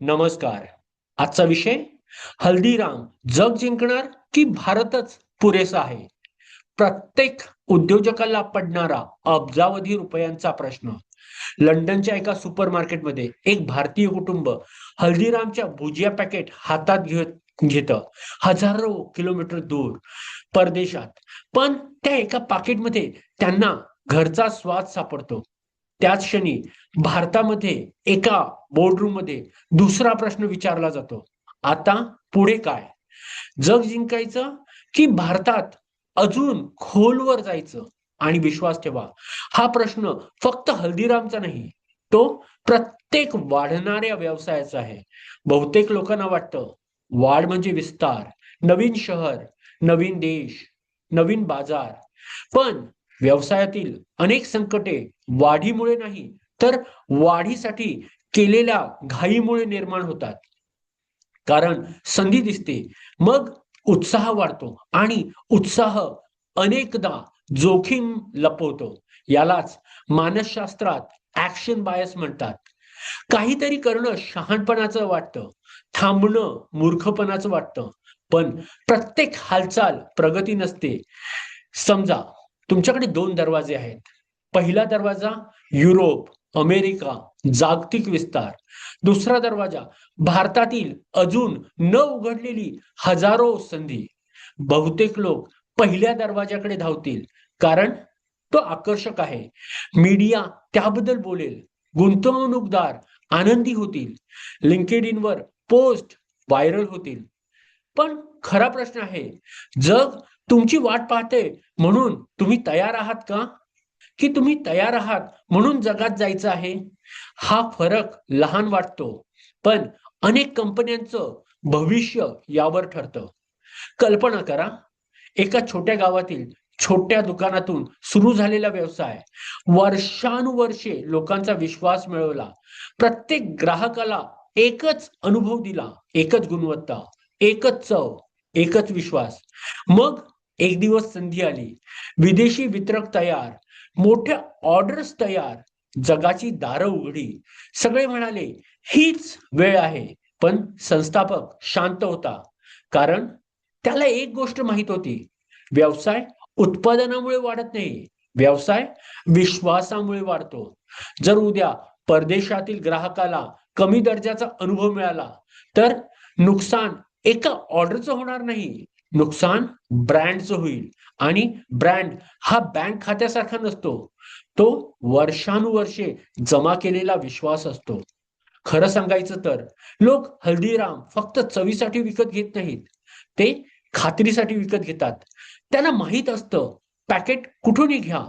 नमस्कार. आजचा विषय हल्दीराम जग जिंकणार की भारतच पुरेसा आहे? प्रत्येक उद्योजकाला पडणारा अब्जावधी रुपयांचा प्रश्न. लंडनच्या एका सुपरमार्केटमध्ये एक भारतीय कुटुंब हल्दीरामच्या भुजिया पॅकेट हातात घेतं हजारो किलोमीटर दूर परदेशात. पण त्या एका पाकिटमध्ये त्यांना घरचा स्वाद सापडतो. त्याच क्षणी भारतामध्ये एका बोर्डरूम मध्ये दुसरा प्रश्न विचारला जातो. आता पुढे काय? जग जिंकायचं की भारतात अजून खोलवर जायचं? आणि विश्वास ठेवा, हा प्रश्न फक्त हल्दीरामचा नाही, तो प्रत्येक वाढणाऱ्या व्यवसायाचा आहे. बहुतेक लोकांना वाटतं वाढ म्हणजे विस्तार, नवीन शहर, नवीन देश, नवीन बाजार. पण व्यवसायातील अनेक संकटे वाढीमुळे नाही, तर वाढीसाठी केलेल्या घाईमुळे निर्माण होतात. कारण संधी दिसते, मग उत्साह वाढतो आणि उत्साह अनेकदा जोखीम लपवतो. यालाच मानसशास्त्रात ऍक्शन बायस म्हणतात. काहीतरी करणं शहाणपणाचं वाटतं, थांबणं मूर्खपणाचं वाटतं. पण प्रत्येक हालचाल प्रगती नसते. समजा तुमच्याकडे दोन दरवाजे आहेत. पहिला दरवाजा युरोप, अमेरिका, जागतिक विस्तार. दुसरा दरवाजा भारतातील अजून न उघडलेली हजारो संधी. बहुतेक लोक पहिल्या दरवाजाकडे धावतील, कारण तो आकर्षक आहे. मीडिया त्याबद्दल बोलेल, गुंतवणूकदार आनंदी होतील, लिंकेडिनवर पोस्ट व्हायरल होतील. पण खरा प्रश्न आहे, जग तुमची वाट पाहते म्हणून तुम्ही तयार आहात का? की तुम्ही तयार आहात म्हणून जगात जायचं आहे? हा फरक लहान वाटतो, पण अनेक कंपन्यांचं भविष्य यावर ठरतं. कल्पना करा, एका छोट्या गावातील छोट्या दुकानातून सुरू झालेला व्यवसाय वर्षानुवर्षे लोकांचा विश्वास मिळवला. प्रत्येक ग्राहकाला एकच अनुभव दिला, एकच गुणवत्ता, एकच चव, एकच विश्वास. मग एक दिवस संधी आली. विदेशी वितरक तयार, मोठ्या ऑर्डर्स तयार, जगाची दारं उघडी. सगळे म्हणाले हीच वेळ आहे. पण संस्थापक शांत होता, कारण त्याला एक गोष्ट माहित होती: व्यवसाय उत्पादनामुळे वाढत नाही, व्यवसाय विश्वासामुळे वाढतो. जर उद्या परदेशातील ग्राहकाला कमी दर्जाचा अनुभव मिळाला, तर नुकसान एका ऑर्डरचं होणार नाही, नुकसान ब्रँडचं होईल. आणि ब्रँड हा बँक खात्यासारखा नसतो, तो वर्षानुवर्षे जमा केलेला विश्वास असतो. खरं सांगायचं तर लोक हल्दीराम फक्त चवीसाठी विकत घेत नाहीत, ते खात्रीसाठी विकत घेतात. त्यांना माहित असतं पॅकेट कुठूनही घ्या,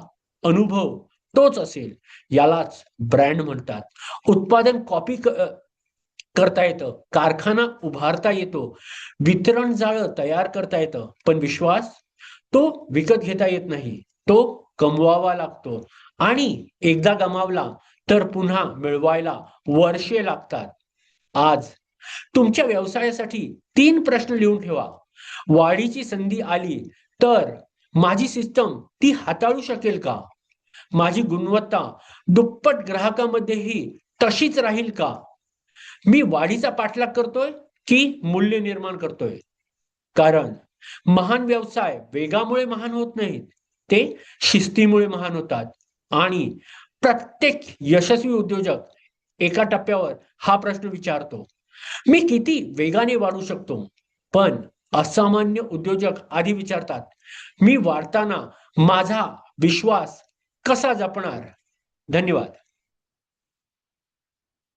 अनुभव तोच असेल. यालाच ब्रँड म्हणतात. उत्पादन करता येतं, कारखाना उभारता येतो, वितरण जाळं तयार करता येतं, पण विश्वास तो विकत घेता येत नाही, तो कमवावा लागतो. आणि एकदा गमावला तर पुन्हा मिळवायला वर्षे लागतात. आज तुमच्या व्यवसायासाठी 3 प्रश्न लिहून ठेवा. वाढीची संधी आली तर माझी सिस्टम ती हाताळू शकेल का? माझी गुणवत्ता दुप्पट ग्राहकामध्येही तशीच राहील का? मी वाढीचा पाठलाग करतोय की मूल्य निर्माण करतोय? कारण महान व्यवसाय वेगामुळे महान होत नाहीत, ते शिस्तीमुळे महान होतात. आणि प्रत्येक यशस्वी उद्योजक एका टप्प्यावर हा प्रश्न विचारतो: मी किती वेगाने वाढू शकतो? पण असामान्य उद्योजक आधी विचारतात: मी वाढताना माझा विश्वास कसा जपणार? धन्यवाद.